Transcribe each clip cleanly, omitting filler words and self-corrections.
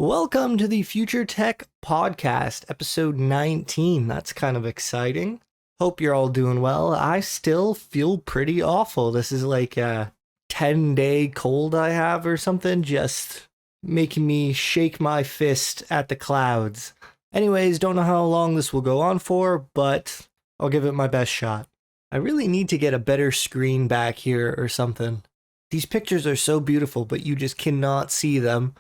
Welcome to the Future Tech Podcast, episode 19. That's kind of exciting. Hope you're all doing well. I still feel pretty awful. This is like a 10-day cold I have or something, just making me shake my fist at the clouds. Anyways, don't know how long this will go on for, but I'll give it my best shot. I really need to get a better screen back here or something. These pictures are so beautiful, but you just cannot see them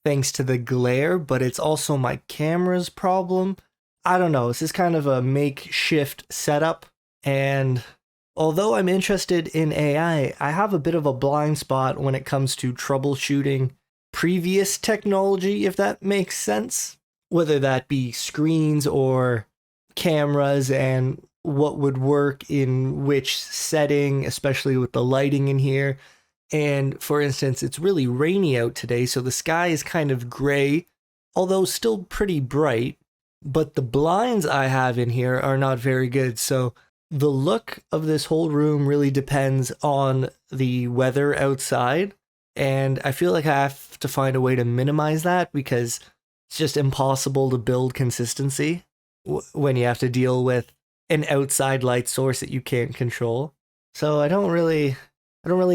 thanks to the glare, but it's also my camera's problem. I don't know, this is kind of a makeshift setup, and although I'm interested in AI, I have a bit of a blind spot when it comes to troubleshooting previous technology, if that makes sense. Whether that be screens or cameras and what would work in which setting, especially with the lighting in here. And for instance, it's really rainy out today, so the sky is kind of gray, although still pretty bright. But the blinds I have in here are not very good, so the look of this whole room really depends on the weather outside. And I feel like I have to find a way to minimize that because it's just impossible to build consistency when you have to deal with an outside light source that you can't control. So I don't really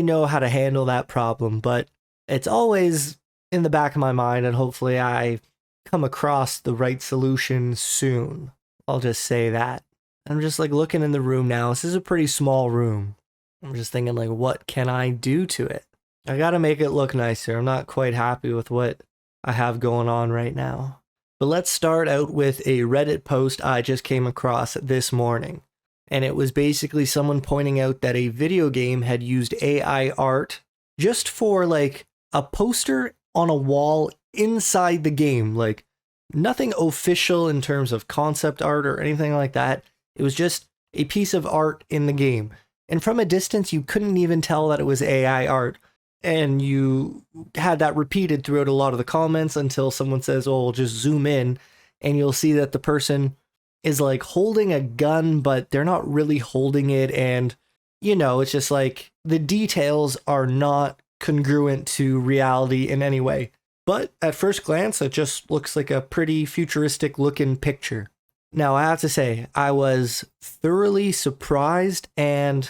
know how to handle that problem, but it's always in the back of my mind, and hopefully I come across the right solution soon. I'll just say that. I'm just like looking in the room now. This is a pretty small room. I'm just thinking like, what can I do to it? I gotta make it look nicer. I'm not quite happy with what I have going on right now. But let's start out with a Reddit post I just came across this morning. And it was basically someone pointing out that a video game had used AI art just for like a poster on a wall inside the game. Like nothing official in terms of concept art or anything like that. It was just a piece of art in the game. And from a distance, you couldn't even tell that it was AI art. And you had that repeated throughout a lot of the comments until someone says, oh, we'll just zoom in and you'll see that the person is like holding a gun, but they're not really holding it. And, you know, it's just like the details are not congruent to reality in any way. But at first glance, it just looks like a pretty futuristic looking picture. Now, I have to say, I was thoroughly surprised and,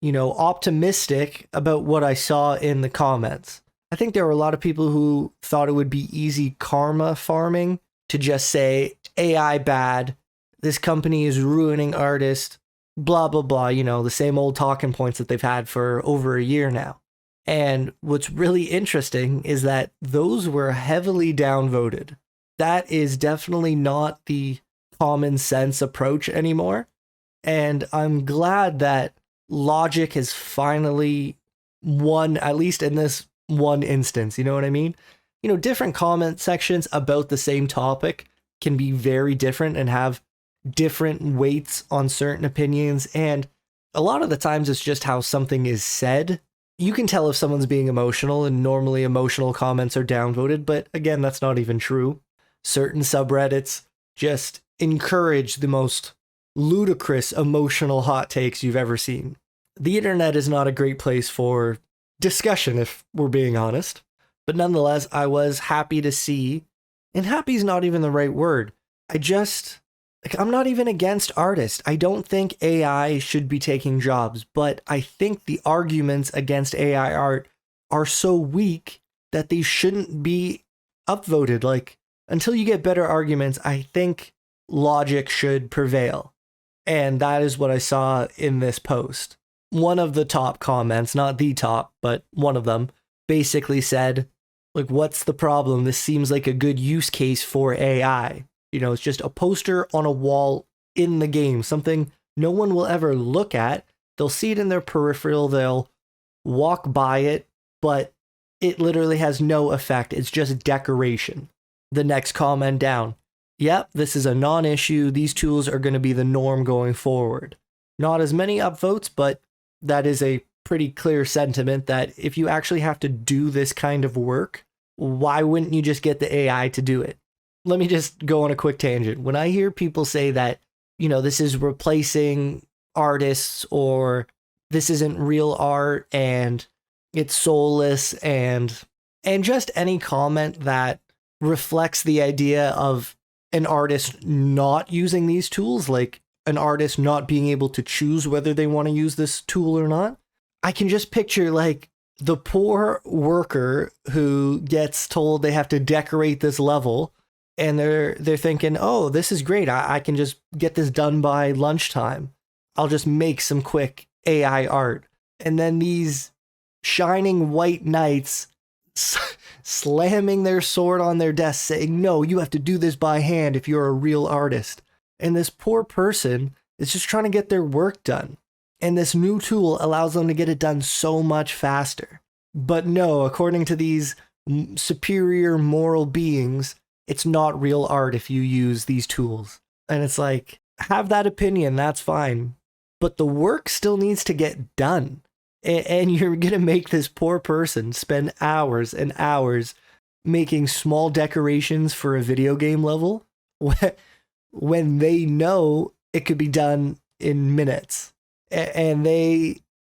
optimistic about what I saw in the comments. I think there were a lot of people who thought it would be easy karma farming to just say AI bad, this company is ruining artists, blah, blah, blah, the same old talking points that they've had for over a year now. And what's really interesting is that those were heavily downvoted. That is definitely not the common sense approach anymore. And I'm glad that logic has finally won, at least in this one instance. You know what I mean? Different comment sections about the same topic can be very different and have different weights on certain opinions, and a lot of the times it's just how something is said. You can tell if someone's being emotional, and normally emotional comments are downvoted, but again, that's not even true. Certain subreddits just encourage the most ludicrous emotional hot takes you've ever seen. The internet is not a great place for discussion, if we're being honest, but nonetheless, I was happy to see, and happy is not even the right word. I'm not even against artists. I don't think AI should be taking jobs, but I think the arguments against AI art are so weak that they shouldn't be upvoted. Like, until you get better arguments, I think logic should prevail. And that is what I saw in this post. One of the top comments, not the top, but one of them, basically said, like, what's the problem? This seems like a good use case for AI. It's just a poster on a wall in the game, something no one will ever look at. They'll see it in their peripheral, they'll walk by it, but it literally has no effect. It's just decoration. The next comment down. Yep, this is a non-issue. These tools are going to be the norm going forward. Not as many upvotes, but that is a pretty clear sentiment that if you actually have to do this kind of work, why wouldn't you just get the AI to do it? Let me just go on a quick tangent. When I hear people say that, this is replacing artists, or this isn't real art and it's soulless, and just any comment that reflects the idea of an artist not using these tools, like an artist not being able to choose whether they want to use this tool or not. I can just picture like the poor worker who gets told they have to decorate this level, and they're thinking, oh, this is great. I can just get this done by lunchtime. I'll just make some quick AI art. And then these shining white knights slamming their sword on their desk saying, no, you have to do this by hand if you're a real artist. And this poor person is just trying to get their work done. And this new tool allows them to get it done so much faster. But no, according to these superior moral beings, it's not real art if you use these tools. And it's like, have that opinion, that's fine. But the work still needs to get done. And you're going to make this poor person spend hours and hours making small decorations for a video game level when they know it could be done in minutes. And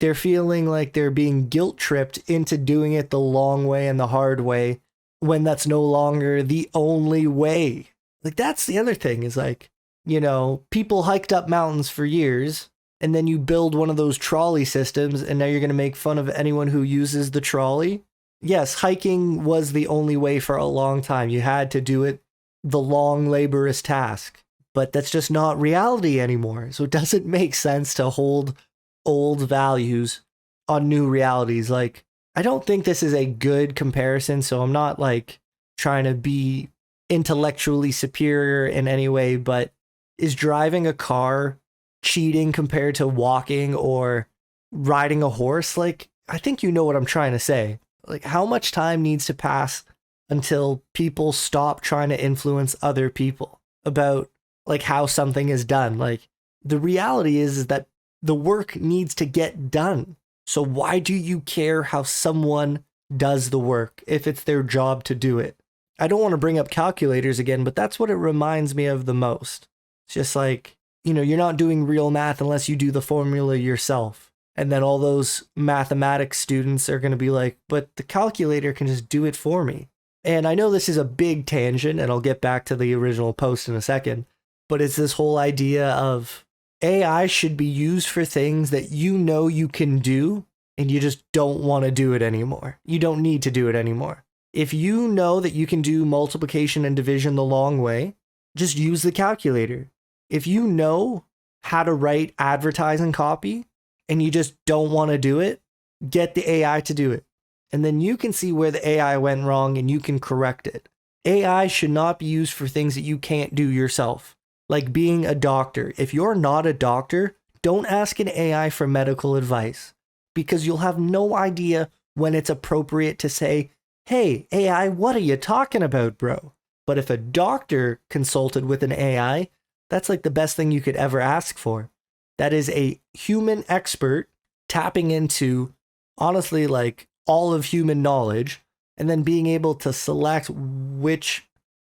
they're feeling like they're being guilt tripped into doing it the long way and the hard way when that's no longer the only way. Like, that's the other thing is like, you know, people hiked up mountains for years, and then you build one of those trolley systems, and now you're going to make fun of anyone who uses the trolley. Yes, hiking was the only way for a long time. You had to do it the long, laborious task. But that's just not reality anymore. So it doesn't make sense to hold old values on new realities. Like, I don't think this is a good comparison, so I'm not like trying to be intellectually superior in any way, but is driving a car cheating compared to walking or riding a horse? Like, I think you know what I'm trying to say. Like, how much time needs to pass until people stop trying to influence other people about like how something is done? Like, the reality is that the work needs to get done. So why do you care how someone does the work if it's their job to do it? I don't want to bring up calculators again, but that's what it reminds me of the most. It's just like, you know, you're not doing real math unless you do the formula yourself. And then all those mathematics students are going to be like, but the calculator can just do it for me. And I know this is a big tangent, and I'll get back to the original post in a second, but it's this whole idea of AI should be used for things that you know you can do, and you just don't want to do it anymore. You don't need to do it anymore. If you know that you can do multiplication and division the long way, just use the calculator. If you know how to write advertising copy and you just don't want to do it, get the AI to do it. And then you can see where the AI went wrong and you can correct it. AI should not be used for things that you can't do yourself. Like being a doctor. If you're not a doctor, don't ask an AI for medical advice, because you'll have no idea when it's appropriate to say, hey, AI, what are you talking about, bro? But if a doctor consulted with an AI, that's like the best thing you could ever ask for. That is a human expert tapping into, honestly, like all of human knowledge, and then being able to select which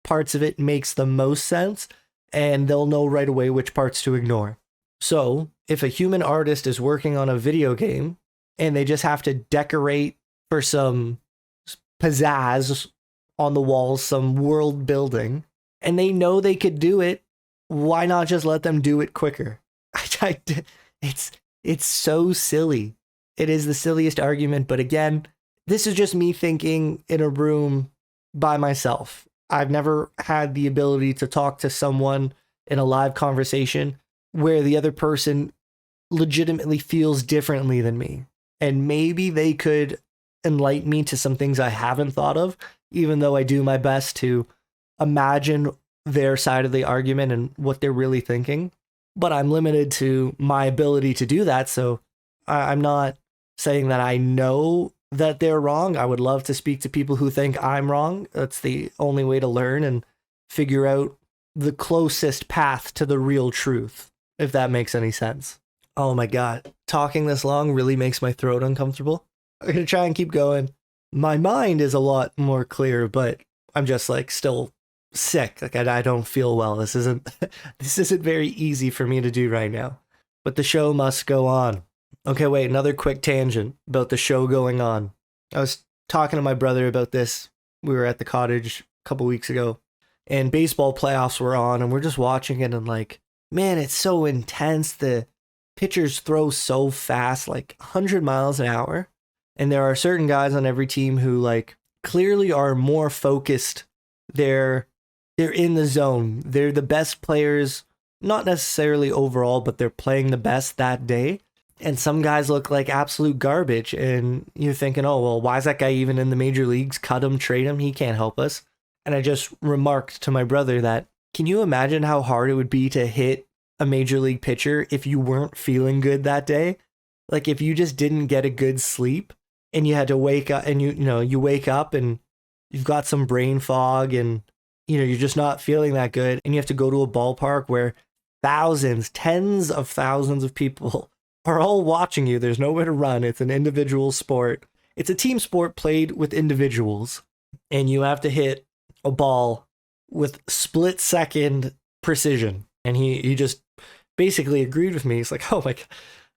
parts of it makes the most sense, and they'll know right away which parts to ignore. So if a human artist is working on a video game and they just have to decorate for some pizzazz on the walls, some world building, and they know they could do it, why not just let them do it quicker? It's so silly. It is the silliest argument, but again, this is just me thinking in a room by myself. I've never had the ability to talk to someone in a live conversation where the other person legitimately feels differently than me. And maybe they could enlighten me to some things I haven't thought of, even though I do my best to imagine their side of the argument and what they're really thinking. But I'm limited to my ability to do that. So I'm not saying that I know that they're wrong. I would love to speak to people who think I'm wrong. That's the only way to learn and figure out the closest path to the real truth, if that makes any sense. Oh my God. Talking this long really makes my throat uncomfortable. I'm going to try and keep going. My mind is a lot more clear, but I'm just like still sick. Like I don't feel well. This isn't very easy for me to do right now, but the show must go on. Okay, wait, another quick tangent about the show going on. I was talking to my brother about this. We were at the cottage couple weeks ago, and baseball playoffs were on, and we're just watching it, and like, man, it's so intense. The pitchers throw so fast, like 100 miles an hour. And there are certain guys on every team who like clearly are more focused. They're in the zone. They're the best players, not necessarily overall, but they're playing the best that day. And some guys look like absolute garbage. And you're thinking, oh, well, why is that guy even in the major leagues? Cut him, trade him. He can't help us. And I just remarked to my brother that, can you imagine how hard it would be to hit a major league pitcher if you weren't feeling good that day? Like if you just didn't get a good sleep and you had to wake up and you wake up and you've got some brain fog and you're just not feeling that good, and you have to go to a ballpark where thousands, tens of thousands of people are all watching you. There's nowhere to run. It's an individual sport. It's a team sport played with individuals, and you have to hit a ball with split second precision. And he just basically agreed with me. He's like, oh my God,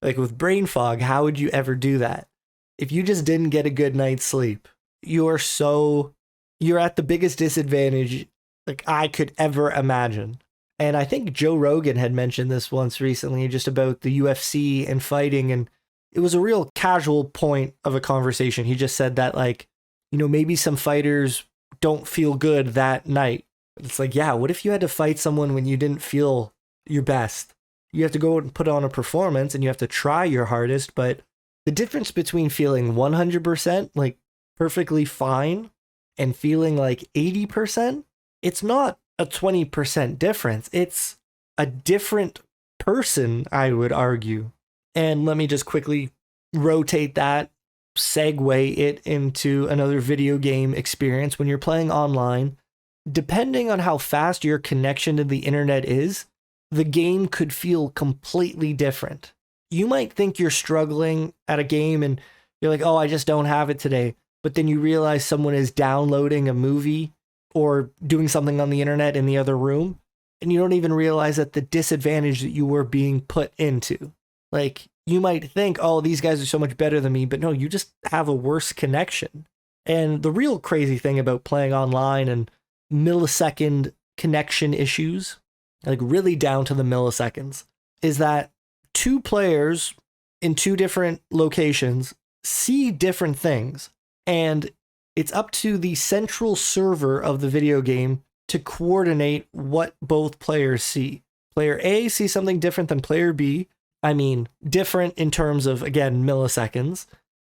like with brain fog, how would you ever do that? If you just didn't get a good night's sleep, you're at the biggest disadvantage like I could ever imagine. And I think Joe Rogan had mentioned this once recently, just about the UFC and fighting. And it was a real casual point of a conversation. He just said that, like, maybe some fighters don't feel good that night. It's like, yeah, what if you had to fight someone when you didn't feel your best? You have to go and put on a performance and you have to try your hardest. But the difference between feeling 100%, like perfectly fine, and feeling like 80%, it's not a 20% difference. It's a different person, I would argue. And let me just quickly rotate that, segue it into another video game experience. When you're playing online, depending on how fast your connection to the internet is, the game could feel completely different. You might think you're struggling at a game and you're like, oh, I just don't have it today. But then you realize someone is downloading a movie or doing something on the internet in the other room, and you don't even realize that the disadvantage that you were being put into. Like, you might think, oh, these guys are so much better than me, but no, you just have a worse connection. And the real crazy thing about playing online and millisecond connection issues, like really down to the milliseconds, is that two players in two different locations see different things. And it's up to the central server of the video game to coordinate what both players see. Player A sees something different than player B. I mean, different in terms of, again, milliseconds.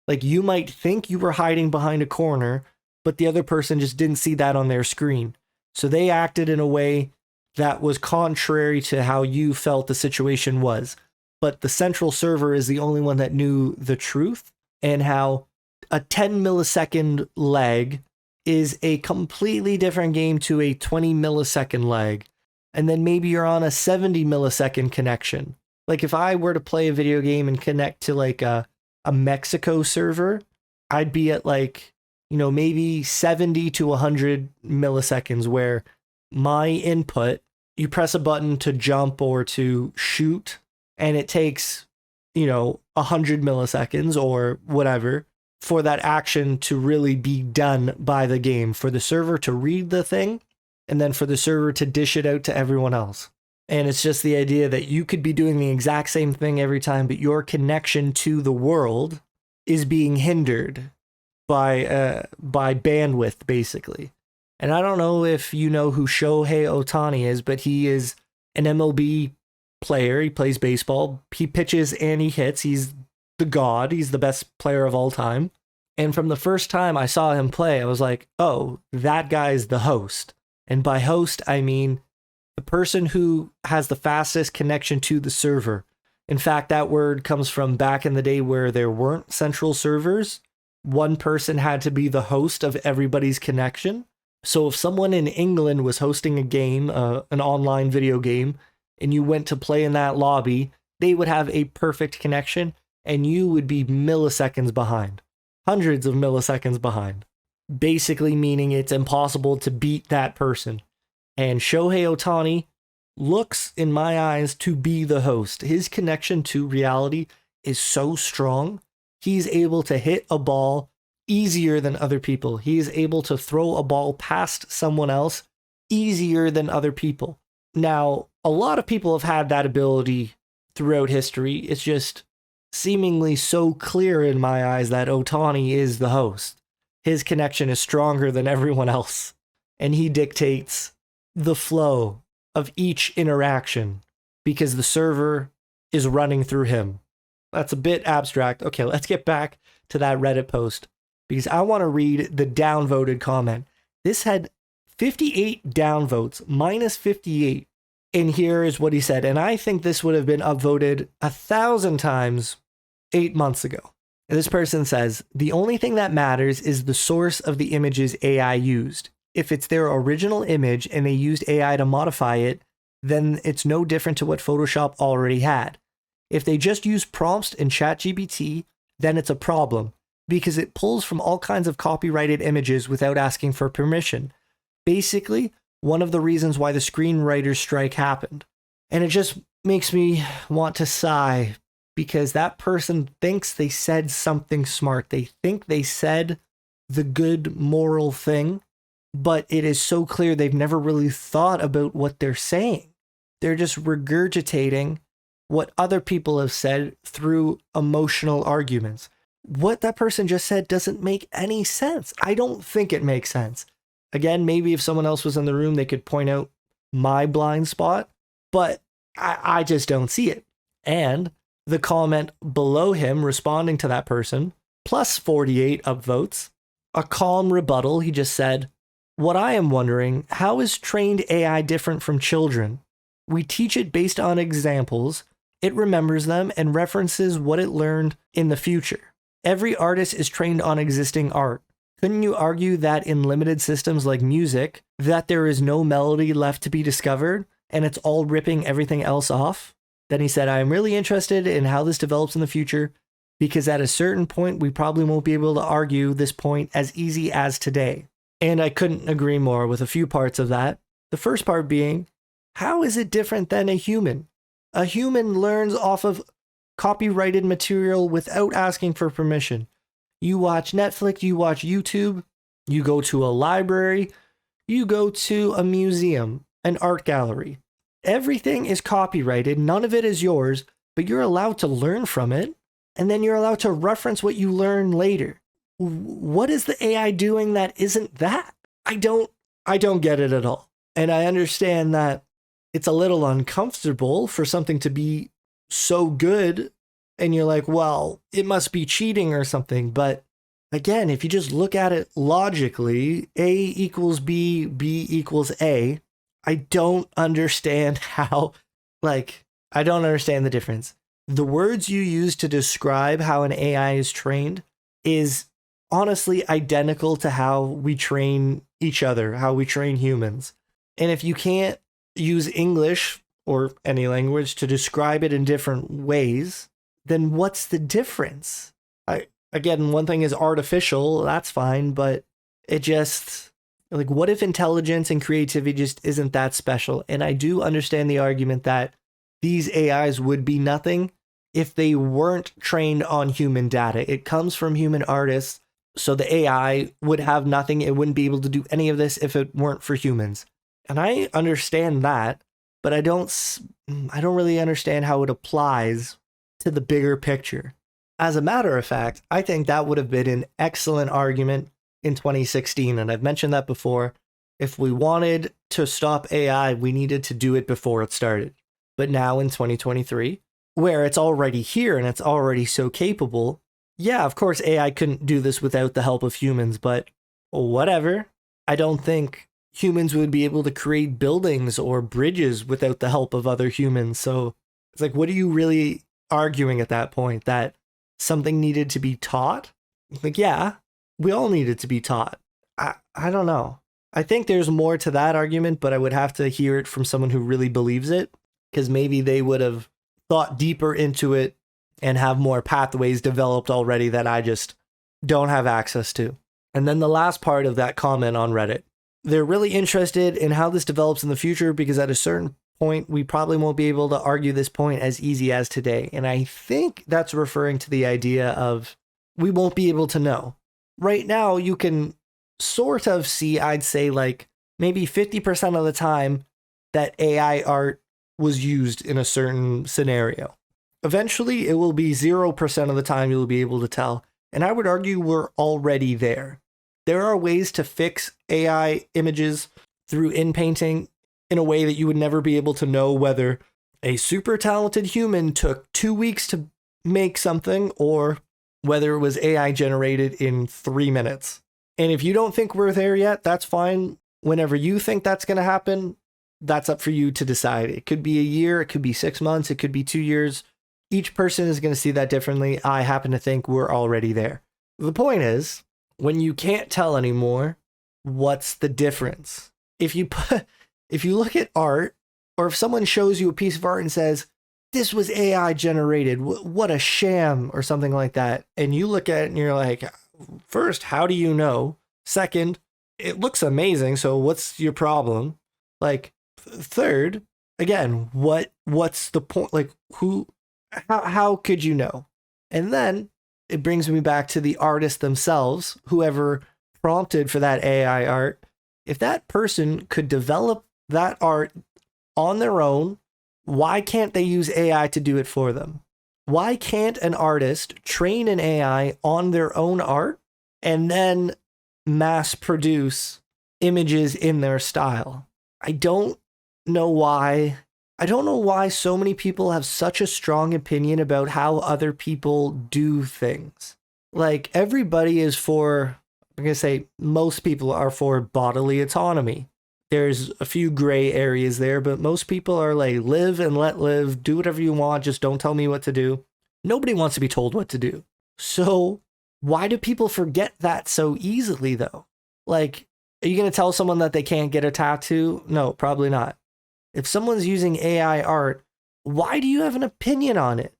Like, you might think you were hiding behind a corner, but the other person just didn't see that on their screen. So they acted in a way that was contrary to how you felt the situation was. But the central server is the only one that knew the truth, and how a 10 millisecond lag is a completely different game to a 20 millisecond lag. And then maybe you're on a 70 millisecond connection. Like if I were to play a video game and connect to like a Mexico server, I'd be at like, maybe 70 to 100 milliseconds, where my input, you press a button to jump or to shoot, and it takes, 100 milliseconds or whatever for that action to really be done by the game, for the server to read the thing, and then for the server to dish it out to everyone else. And it's just the idea that you could be doing the exact same thing every time, but your connection to the world is being hindered by bandwidth, basically. And I don't know if you know who Shohei Ohtani is, but he is an MLB player. He plays baseball. He pitches and he hits. He's the god. He's the best player of all time. And from the first time I saw him play, I was like, oh, that guy's the host. And by host, I mean the person who has the fastest connection to the server. In fact, that word comes from back in the day where there weren't central servers. One person had to be the host of everybody's connection. So if someone in England was hosting a game, an online video game, and you went to play in that lobby, they would have a perfect connection, and you would be milliseconds behind. Hundreds of milliseconds behind. Basically meaning it's impossible to beat that person. And Shohei Ohtani looks, in my eyes, to be the host. His connection to reality is so strong. He's able to hit a ball easier than other people. He is able to throw a ball past someone else easier than other people. Now, a lot of people have had that ability throughout history. It's just seemingly so clear in my eyes that Otani is the host. His connection is stronger than everyone else, and he dictates the flow of each interaction because the server is running through him. That's a bit abstract. Okay, let's get back to that Reddit post because I want to read the downvoted comment. This had 58 downvotes, minus 58. And here is what he said. And I think this would have been upvoted 1,000 times 8 months ago. And this person says, the only thing that matters is the source of the images AI used. If it's their original image and they used AI to modify it, then it's no different to what Photoshop already had. If they just use prompts in ChatGPT, then it's a problem because it pulls from all kinds of copyrighted images without asking for permission. Basically, one of the reasons why the screenwriter's strike happened. And it just makes me want to sigh because that person thinks they said something smart. They think they said the good moral thing, but it is so clear they've never really thought about what they're saying. They're just regurgitating what other people have said through emotional arguments. What that person just said doesn't make any sense. I don't think it makes sense. Again, maybe if someone else was in the room, they could point out my blind spot, but I just don't see it. And the comment below him responding to that person, plus 48 upvotes, a calm rebuttal. He just said, what I am wondering, how is trained AI different from children? We teach it based on examples. It remembers them and references what it learned in the future. Every artist is trained on existing art. Couldn't you argue that in limited systems like music, that there is no melody left to be discovered and it's all ripping everything else off? Then he said, I am really interested in how this develops in the future because at a certain point, we probably won't be able to argue this point as easy as today. And I couldn't agree more with a few parts of that. The first part being, how is it different than a human? A human learns off of copyrighted material without asking for permission. You watch Netflix, you watch YouTube, you go to a library, you go to a museum, an art gallery. Everything is copyrighted, none of it is yours, but you're allowed to learn from it, and then you're allowed to reference what you learn later. What is the AI doing that isn't that? I don't get it at all. And I understand that it's a little uncomfortable for something to be so good and you're like, well, it must be cheating or something. But again, if you just look at it logically, A equals B, B equals A, I don't understand how, I don't understand the difference. The words you use to describe how an AI is trained is honestly identical to how we train each other, how we train humans. And if you can't use English or any language to describe it in different ways, then what's the difference? Again, one thing is artificial, that's fine, but it just, what if intelligence and creativity just isn't that special? And I do understand the argument that these AIs would be nothing if they weren't trained on human data. It comes from human artists, so the AI would have nothing. It wouldn't be able to do any of this if it weren't for humans. And I understand that, but I don't really understand how it applies to the bigger picture. As a matter of fact, I think that would have been an excellent argument in 2016, and I've mentioned that before. If we wanted to stop AI, we needed to do it before it started. But now in 2023, where it's already here and it's already so capable, yeah, of course AI couldn't do this without the help of humans, but whatever. I don't think humans would be able to create buildings or bridges without the help of other humans. So it's what are you really arguing at that point? That something needed to be taught? Yeah, we all needed to be taught. I don't know. I think there's more to that argument, but I would have to hear it from someone who really believes it, because maybe they would have thought deeper into it and have more pathways developed already that I just don't have access to. And then the last part of that comment on Reddit, they're really interested in how this develops in the future because at a certain point, we probably won't be able to argue this point as easy as today. And I think that's referring to the idea of we won't be able to know. right now you can sort of see, I'd say, like maybe 50% of the time that AI art was used in a certain scenario. Eventually, it will be 0% of the time you'll be able to tell. And I would argue we're already there. There are ways to fix AI images through in painting in a way that you would never be able to know whether a super talented human took 2 weeks to make something or whether it was AI generated in 3 minutes. And if you don't think we're there yet, that's fine. Whenever you think that's going to happen, that's up for you to decide. It could be a year, it could be 6 months, it could be 2 years. Each person is going to see that differently. I happen to think we're already there. The point is, when you can't tell anymore, what's the difference? If you look at art, or if someone shows you a piece of art and says, this was AI generated, what a sham, or something like that, and you look at it and you're like, first, how do you know? Second, it looks amazing, so what's your problem? Like, third, again, what's the point? Like, how could you know? And then it brings me back to the artists themselves, whoever prompted for that AI art. If that person could develop that art on their own, why can't they use AI to do it for them? Why can't an artist train an AI on their own art and then mass produce images in their style? I don't know why. I don't know why so many people have such a strong opinion about how other people do things. Like, everybody is for, I'm going to say most people are for bodily autonomy. There's a few gray areas there, but most people are like, live and let live, do whatever you want, just don't tell me what to do. Nobody wants to be told what to do. So why do people forget that so easily, though? Like, are you going to tell someone that they can't get a tattoo? No, probably not. If someone's using AI art, why do you have an opinion on it?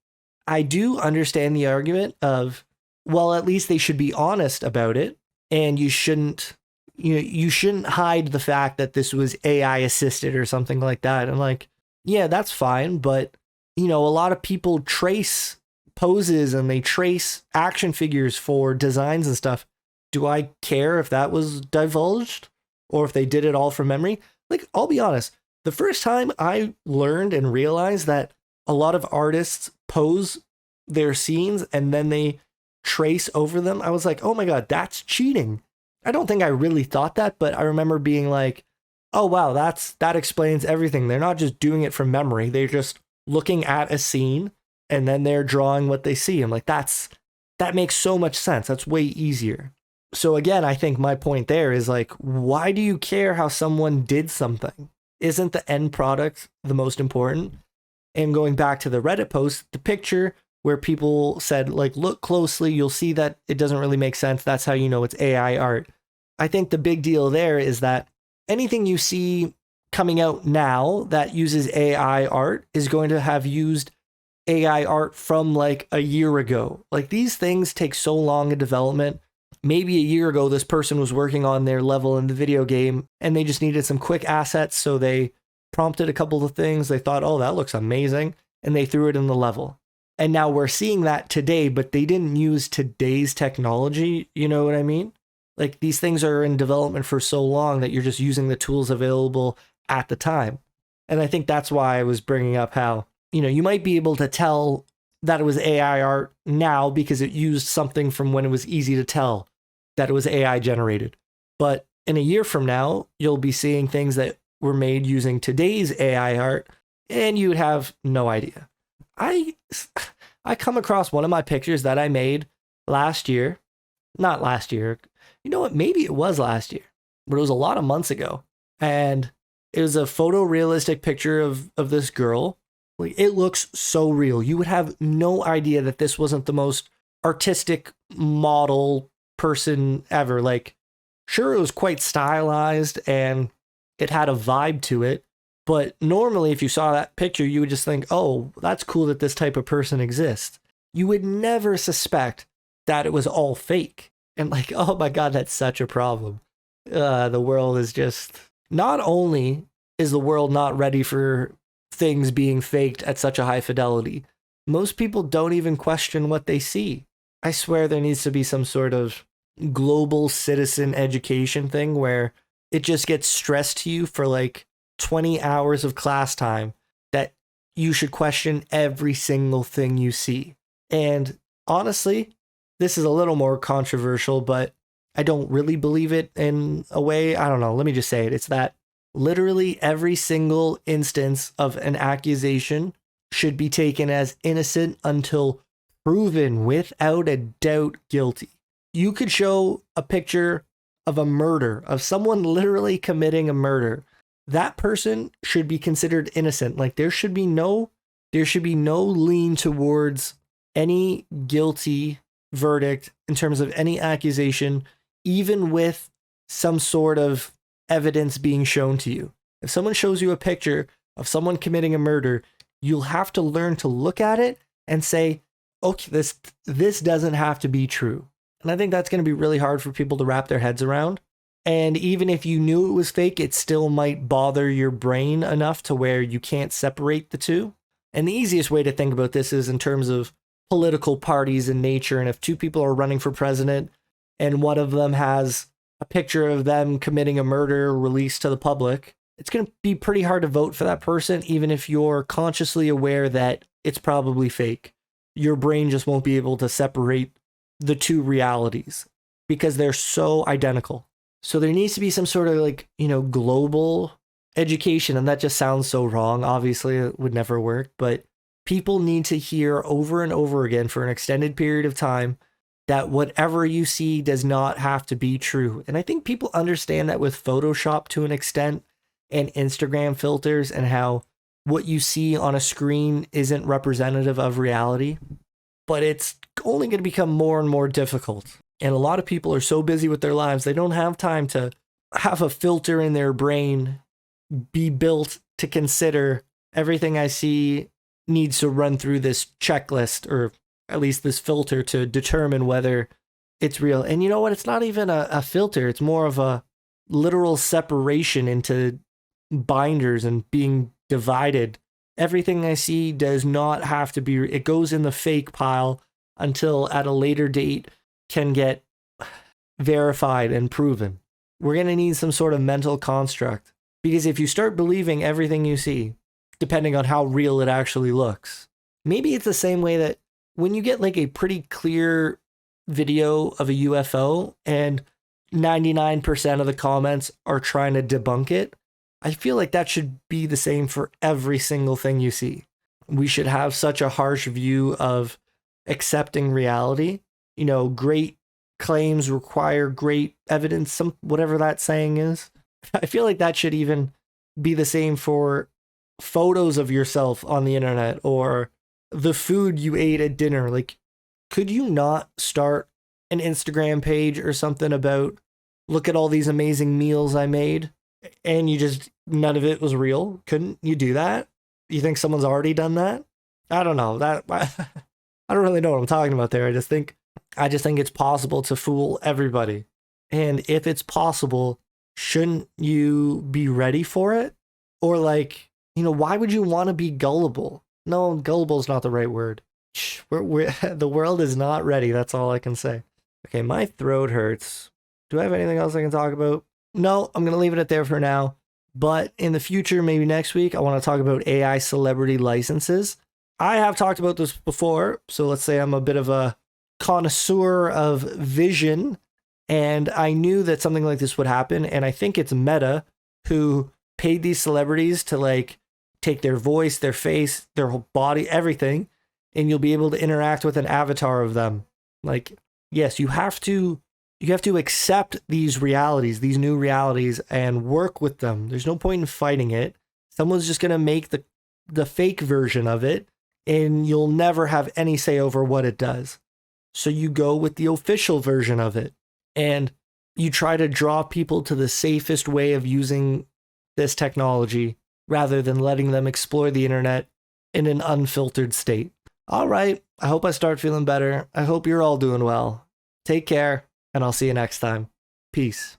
I do understand the argument of, well, at least they should be honest about it, and you shouldn't hide the fact that this was AI assisted or something like that. And like, yeah, that's fine, but a lot of people trace poses and they trace action figures for designs and stuff. Do I care if that was divulged or if they did it all from memory? Like, I'll be honest, the first time I learned and realized that a lot of artists pose their scenes and then they trace over them, I was like, oh my God, that's cheating. I don't think I really thought that, but I remember being like, oh wow, that explains everything. They're not just doing it from memory. They're just looking at a scene and then they're drawing what they see. I'm like, that makes so much sense. That's way easier. So again, I think my point there is like, why do you care how someone did something? Isn't the end product the most important? And going back to the Reddit post, the picture where people said, like, look closely, you'll see that it doesn't really make sense. That's how you know it's AI art. I think the big deal there is that anything you see coming out now that uses AI art is going to have used AI art from like a year ago. Like, these things take so long in development. Maybe a year ago, this person was working on their level in the video game and they just needed some quick assets. So they prompted a couple of things. They thought, oh, that looks amazing. And they threw it in the level. And now we're seeing that today, but they didn't use today's technology. You know what I mean? Like, these things are in development for so long that you're just using the tools available at the time. And I think that's why I was bringing up how, you might be able to tell that it was AI art now because it used something from when it was easy to tell that it was AI generated. But in a year from now, you'll be seeing things that were made using today's AI art and you would have no idea. I come across one of my pictures that I made last year. Not last year. You know what? Maybe it was last year, but it was a lot of months ago. And it was a photorealistic picture of this girl. Like, it looks so real. You would have no idea that this wasn't the most artistic model person ever. Like, sure, it was quite stylized and it had a vibe to it. But normally, if you saw that picture, you would just think, oh, that's cool that this type of person exists. You would never suspect that it was all fake. And like, oh my God, that's such a problem. The world is just, not only is the world not ready for things being faked at such a high fidelity, most people don't even question what they see. I swear there needs to be some sort of global citizen education thing where it just gets stressed to you for like 20 hours of class time that you should question every single thing you see. And honestly, this is a little more controversial, but I don't really believe it in a way. I don't know. Let me just say it. It's that literally every single instance of an accusation should be taken as innocent until proven without a doubt guilty. You could show a picture of a murder, of someone literally committing a murder. That person should be considered innocent. Like there should be no lean towards any guilty verdict in terms of any accusation, even with some sort of evidence being shown to you. If someone shows you a picture of someone committing a murder, you'll have to learn to look at it and say, okay, this doesn't have to be true. And I think that's going to be really hard for people to wrap their heads around. And even if you knew it was fake, it still might bother your brain enough to where you can't separate the two. And the easiest way to think about this is in terms of political parties in nature. And if two people are running for president and one of them has a picture of them committing a murder released to the public, it's going to be pretty hard to vote for that person, even if you're consciously aware that it's probably fake. Your brain just won't be able to separate the two realities because they're so identical. So there needs to be some sort of like, global education. And that just sounds so wrong. Obviously, it would never work, but people need to hear over and over again for an extended period of time that whatever you see does not have to be true. And I think people understand that with Photoshop to an extent and Instagram filters and how what you see on a screen isn't representative of reality, but it's only going to become more and more difficult. And a lot of people are so busy with their lives, they don't have time to have a filter in their brain be built to consider everything I see needs to run through this checklist or at least this filter to determine whether it's real. And you know what? It's not even a filter. It's more of a literal separation into binders and being divided. Everything I see does not have to be, it goes in the fake pile until at a later date can get verified and proven. We're going to need some sort of mental construct because if you start believing everything you see, depending on how real it actually looks, maybe it's the same way that when you get like a pretty clear video of a UFO and 99% of the comments are trying to debunk it, I feel like that should be the same for every single thing you see. We should have such a harsh view of accepting reality. Great claims require great evidence, whatever that saying is. I feel like that should even be the same for photos of yourself on the internet or the food you ate at dinner. Like, could you not start an Instagram page or something about, look at all these amazing meals I made, and none of it was real? Couldn't you do that? You think someone's already done that? I don't know. I don't really know what I'm talking about there. I just think it's possible to fool everybody. And if it's possible, shouldn't you be ready for it? Or why would you want to be gullible? No, gullible is not the right word. The world is not ready. That's all I can say. Okay, my throat hurts. Do I have anything else I can talk about? No, I'm going to leave it at there for now. But in the future, maybe next week, I want to talk about AI celebrity licenses. I have talked about this before, so let's say I'm a bit of a connoisseur of vision, and I knew that something like this would happen, and I think it's Meta who paid these celebrities to take their voice, their face, their whole body, everything, and you'll be able to interact with an avatar of them. Yes, you have to accept these realities, these new realities, and work with them. There's no point in fighting it. Someone's just going to make the fake version of it, and you'll never have any say over what it does. So you go with the official version of it, and you try to draw people to the safest way of using this technology rather than letting them explore the internet in an unfiltered state. All right, I hope I start feeling better. I hope you're all doing well. Take care, and I'll see you next time. Peace.